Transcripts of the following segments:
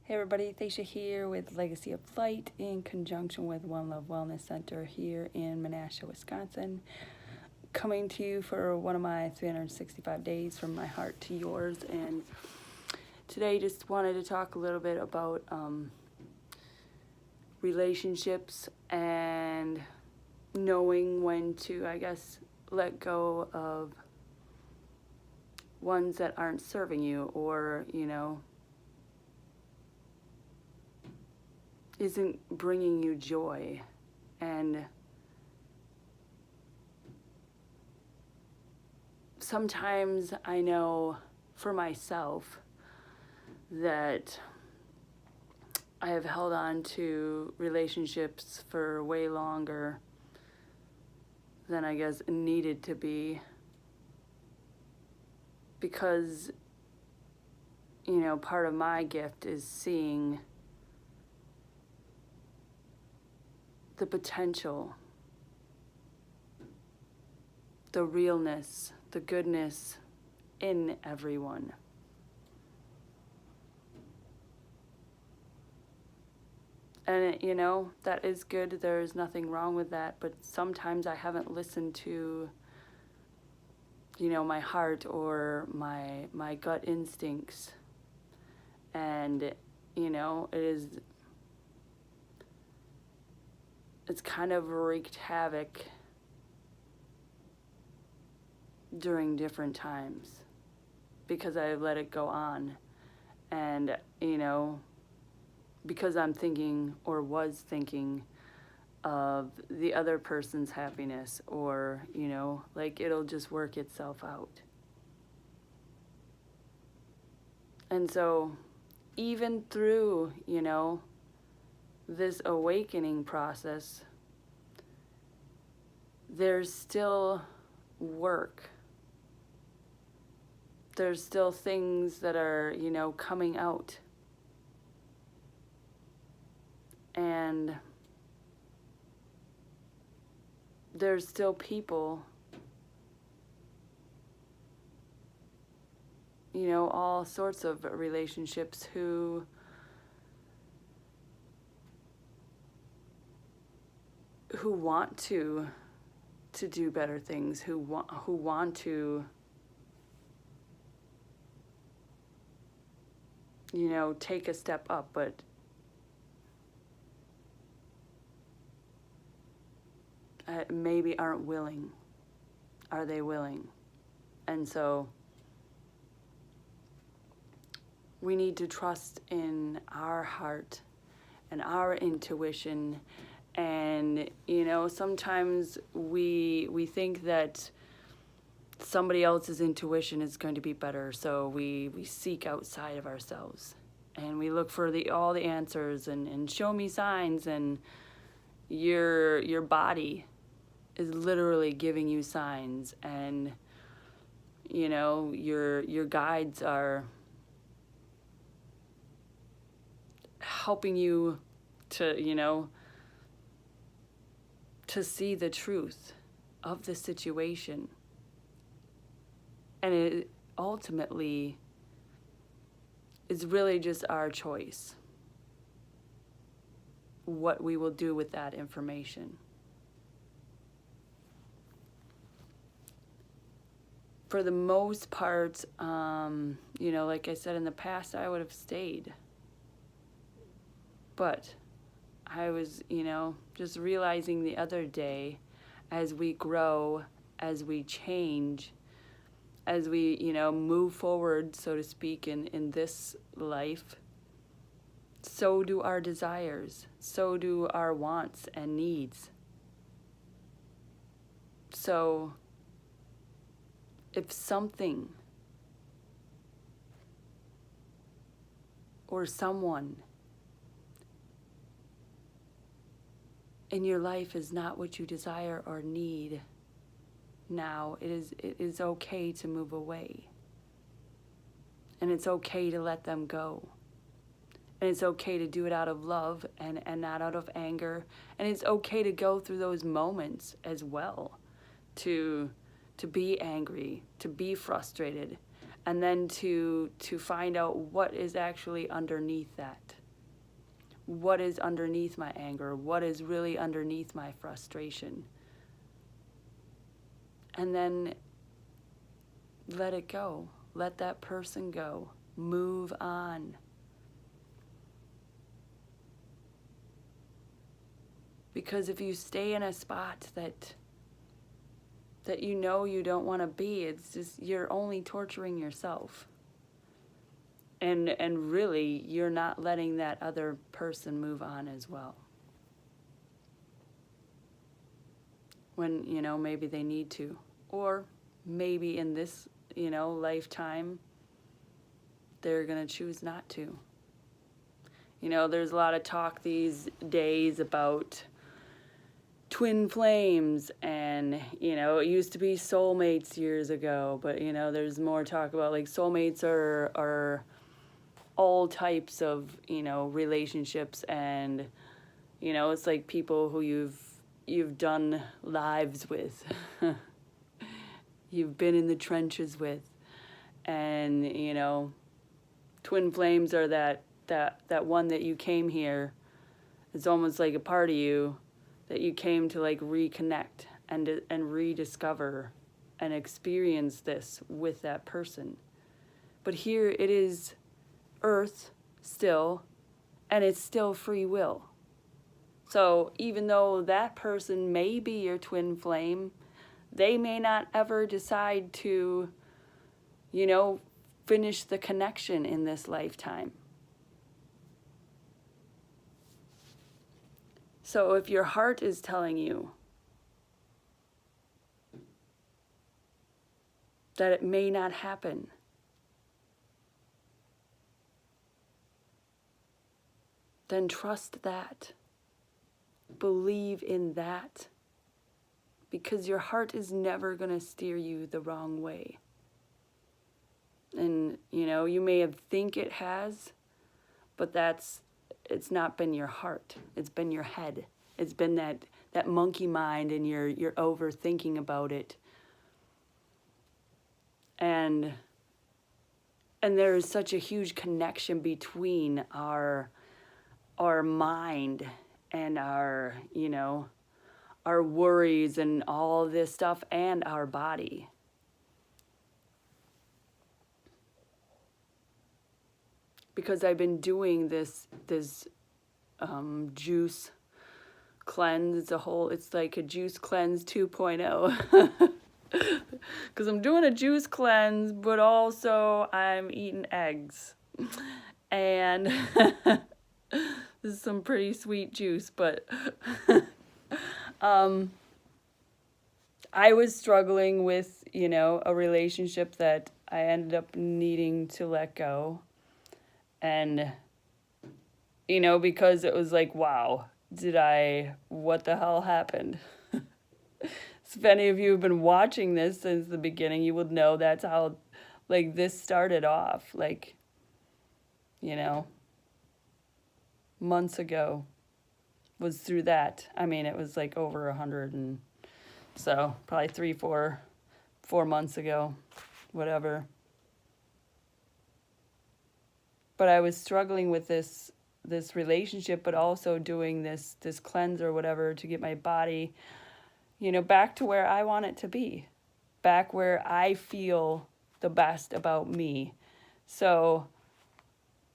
Hey everybody, Thacia here with Legacy of Light in conjunction with One Love Wellness Center here in Menasha, Wisconsin. Coming to you for one of my 365 days from my heart to yours. And today just wanted to talk a little bit about relationships and knowing when to, let go of ones that aren't serving you or, isn't bringing you joy. And sometimes I know for myself that I have held on to relationships for way longer than I guess needed to be, because part of my gift is seeing the potential, the realness, the goodness in everyone. And that is good. There's nothing wrong with that. But sometimes I haven't listened to, my heart or my gut instincts. And, it's kind of wreaked havoc during different times because I let it go on. And, because I'm thinking or was thinking of the other person's happiness, or, it'll just work itself out. And so even through, this awakening process, there's still work. There's still things that are, coming out. And there's still people, all sorts of relationships who want to do better things, who want to take a step up, but maybe aren't willing. Are they willing? And so we need to trust in our heart and our intuition. And, sometimes we think that somebody else's intuition is going to be better. So we seek outside of ourselves and we look for all the answers and show me signs, and your body is literally giving you signs, and, your guides are helping you to, to see the truth of the situation. And it ultimately is really just our choice, what we will do with that information. For the most part, like I said, in the past, I would have stayed. But I was, just realizing the other day, as we grow, as we change, as we, move forward, so to speak, in this life, so do our desires, so do our wants and needs. So if something or someone in your life is not what you desire or need now, it is okay to move away. And it's okay to let them go. And it's okay to do it out of love and not out of anger. And it's okay to go through those moments as well, to be angry, to be frustrated, and then to find out what is actually underneath that. what is underneath my anger, what is really underneath my frustration. And then let it go. Let that person go. Move on. Because if you stay in a spot that you know you don't want to be, it's just, you're only torturing yourself. And really, you're not letting that other person move on as well. When, maybe they need to. Or maybe in this, lifetime, they're going to choose not to. There's a lot of talk these days about twin flames, and it used to be soulmates years ago, but there's more talk about like soulmates are all types of relationships, and it's like people who you've done lives with, you've been in the trenches with, and twin flames are that one that you came here. It's almost like a part of you that you came to like reconnect and rediscover and experience this with that person. But here it is earth still, and it's still free will. So even though that person may be your twin flame, they may not ever decide to, finish the connection in this lifetime. So if your heart is telling you that it may not happen, then trust that. Believe in that. Because your heart is never going to steer you the wrong way. And, you may think it has, but it's not been your heart. It's been your head. It's been that monkey mind, and you're overthinking about it. And there is such a huge connection between our mind and our worries and all this stuff, and our body. Because I've been doing this juice cleanse. It's like a juice cleanse 2.0. Because I'm doing a juice cleanse, but also I'm eating eggs. And this is some pretty sweet juice, but I was struggling with, a relationship that I ended up needing to let go. And, because it was like, wow, what the hell happened? So if any of you have been watching this since the beginning, you would know that's how, this started off, months ago was through that. I mean, it was over 100, and so probably 4 months ago, whatever. But I was struggling with this relationship, but also doing this cleanse or whatever to get my body, back to where I want it to be, back where I feel the best about me. So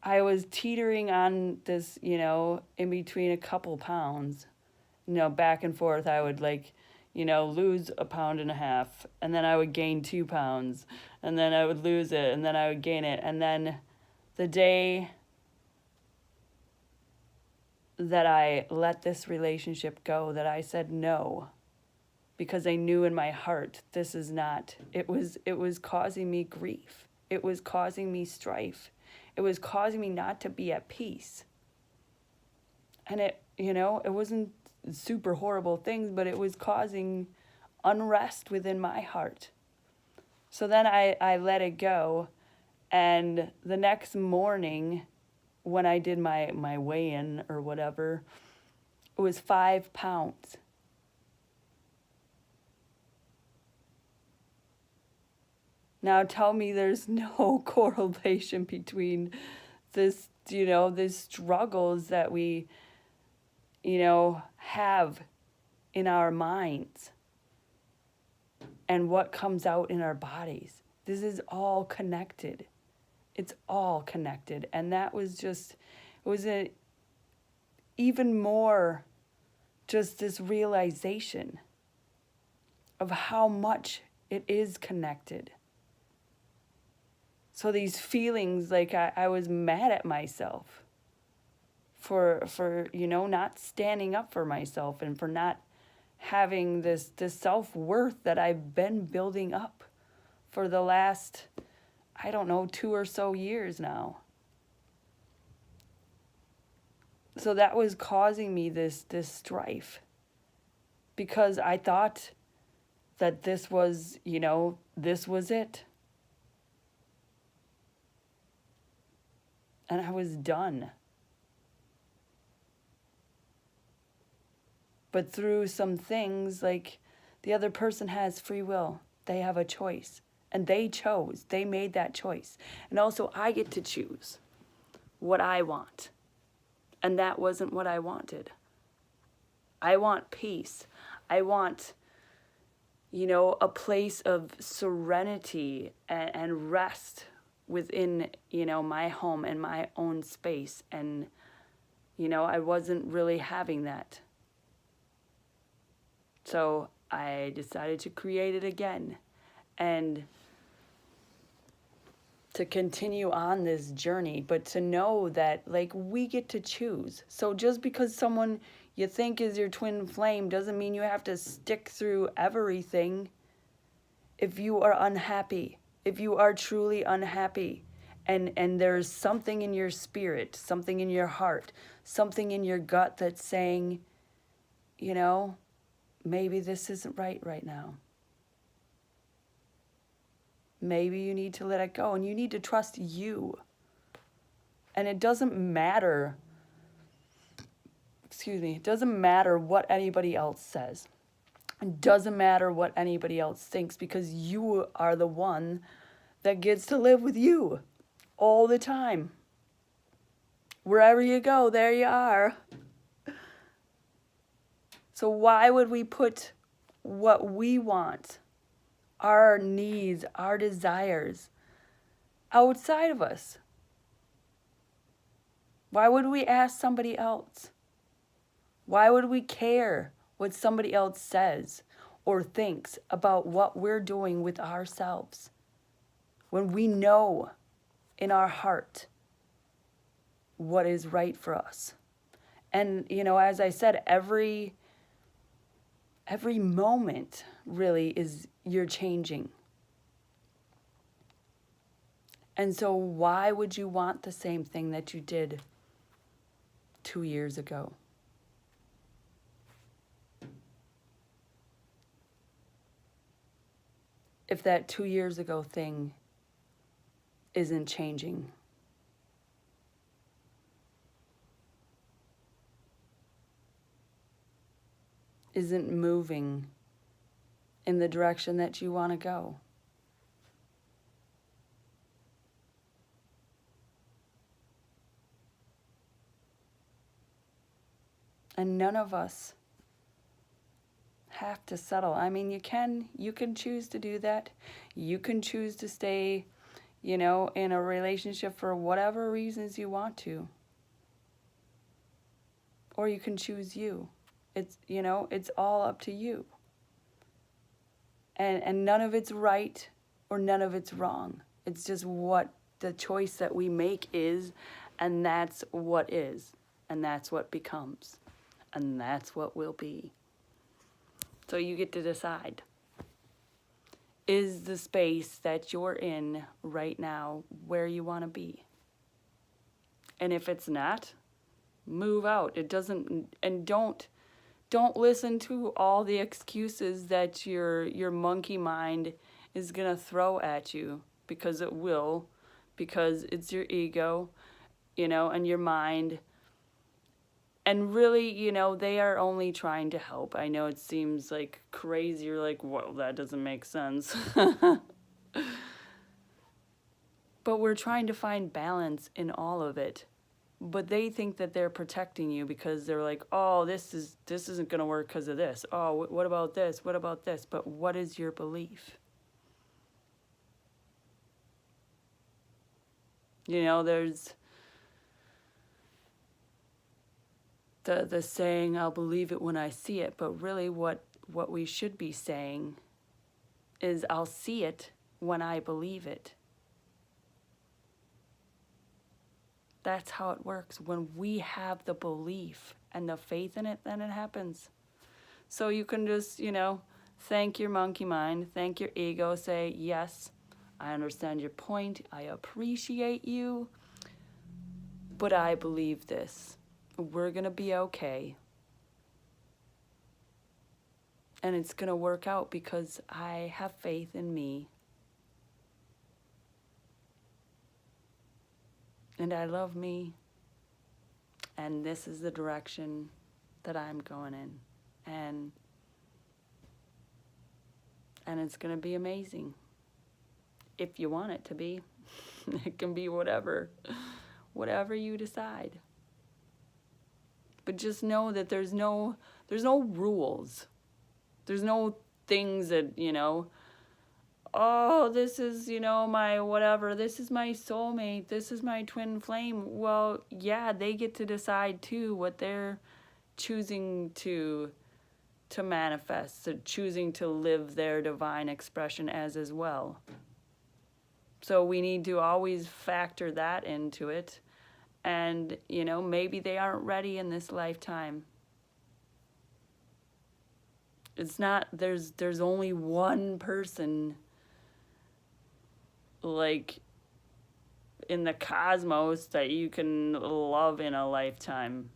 I was teetering on this, in between a couple pounds, back and forth. I would lose 1.5 pounds, and then I would gain 2 pounds, and then I would lose it, and then I would gain it. And then the day that I let this relationship go, that I said no, because I knew in my heart, this is not, it was causing me grief. It was causing me strife. It was causing me not to be at peace. And it wasn't super horrible things, but it was causing unrest within my heart. So then I let it go. And the next morning, when I did my weigh-in or whatever, it was 5 pounds. Now tell me there's no correlation between these struggles that we, have in our minds and what comes out in our bodies. This is all connected. It's all connected. And that was just, it was even more just this realization of how much it is connected. So these feelings, like I was mad at myself for not standing up for myself and for not having this self-worth that I've been building up for the last, 2 or so years now. So that was causing me this strife, because I thought that this was it. And I was done. But through some things, like, the other person has free will. They have a choice. And they chose. They made that choice. And also, I get to choose what I want. And that wasn't what I wanted. I want peace. I want, a place of serenity and rest within, my home and my own space. And, I wasn't really having that. So I decided to create it again and to continue on this journey, but to know that, like, we get to choose. So just because someone you think is your twin flame doesn't mean you have to stick through everything. If you are unhappy, if you are truly unhappy, and there's something in your spirit, something in your heart, something in your gut that's saying, maybe this isn't right now. Maybe you need to let it go, and you need to trust you. And it doesn't matter, it doesn't matter what anybody else says. It doesn't matter what anybody else thinks, because you are the one that gets to live with you all the time. Wherever you go, there you are. So why would we put what we want, our needs, our desires, outside of us? Why would we ask somebody else? Why would we care what somebody else says or thinks about what we're doing with ourselves, when we know in our heart what is right for us? And, as I said, every moment really is you're changing. And so why would you want the same thing that you did 2 years ago? If that 2 years ago thing isn't changing. Isn't moving in the direction that you want to go. And none of us have to settle. I mean, you can choose to do that. You can choose to stay, in a relationship for whatever reasons you want to. Or you can choose you. It's, it's all up to you. And none of it's right or none of it's wrong. It's just what the choice that we make is, and that's what is, and that's what becomes, and that's what will be. So you get to decide. Is the space that you're in right now where you want to be? And if it's not, move out. It doesn't, and don't listen to all the excuses that your monkey mind is going to throw at you, because it will, because it's your ego, and your mind. And really, they are only trying to help. I know it seems like crazy. You're like, well, that doesn't make sense. But we're trying to find balance in all of it. But they think that they're protecting you because they're like, oh, this isn't going to work because of this. Oh, what about this? What about this? But what is your belief? You know, there's the saying, I'll believe it when I see it. But really what we should be saying is, I'll see it when I believe it. That's how it works. When we have the belief and the faith in it, then it happens. So you can just, thank your monkey mind, thank your ego, say, yes, I understand your point, I appreciate you, but I believe this. We're going to be okay. And it's going to work out because I have faith in me. And I love me. And this is the direction that I'm going in. And it's going to be amazing. If you want it to be. It can be whatever you decide. But just know that there's no rules. There's no things that, oh, this is, my whatever, this is my soulmate, this is my twin flame. Well, yeah, they get to decide too what they're choosing to manifest, so choosing to live their divine expression as well. So we need to always factor that into it. And, maybe they aren't ready in this lifetime. It's not, there's only one person, like, in the cosmos that you can love in a lifetime.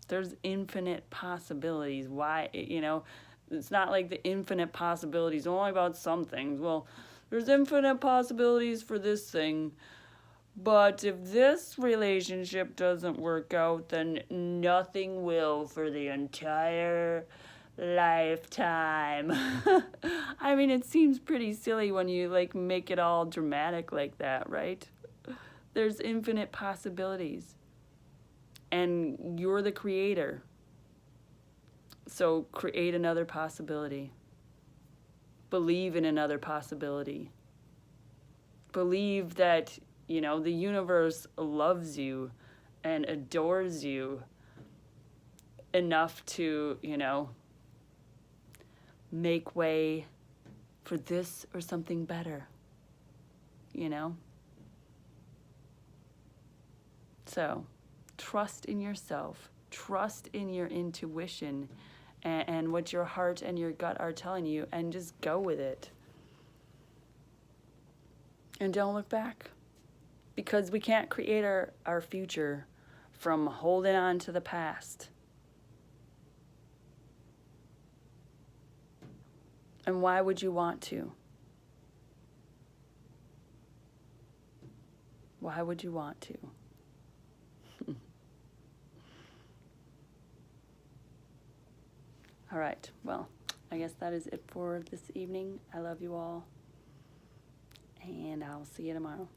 There's infinite possibilities. Why, it's not like the infinite possibilities only about some things. Well, there's infinite possibilities for this thing. But if this relationship doesn't work out, then nothing will for the entire lifetime. I mean, it seems pretty silly when you make it all dramatic like that, right? There's infinite possibilities. And you're the creator. So create another possibility. Believe in another possibility. Believe that, the universe loves you and adores you enough to, make way for this or something better, So, trust in yourself, trust in your intuition and what your heart and your gut are telling you, and just go with it. And don't look back, because we can't create our future from holding on to the past. And why would you want to? Why would you want to? All right, well, I guess that is it for this evening. I love you all, and I'll see you tomorrow.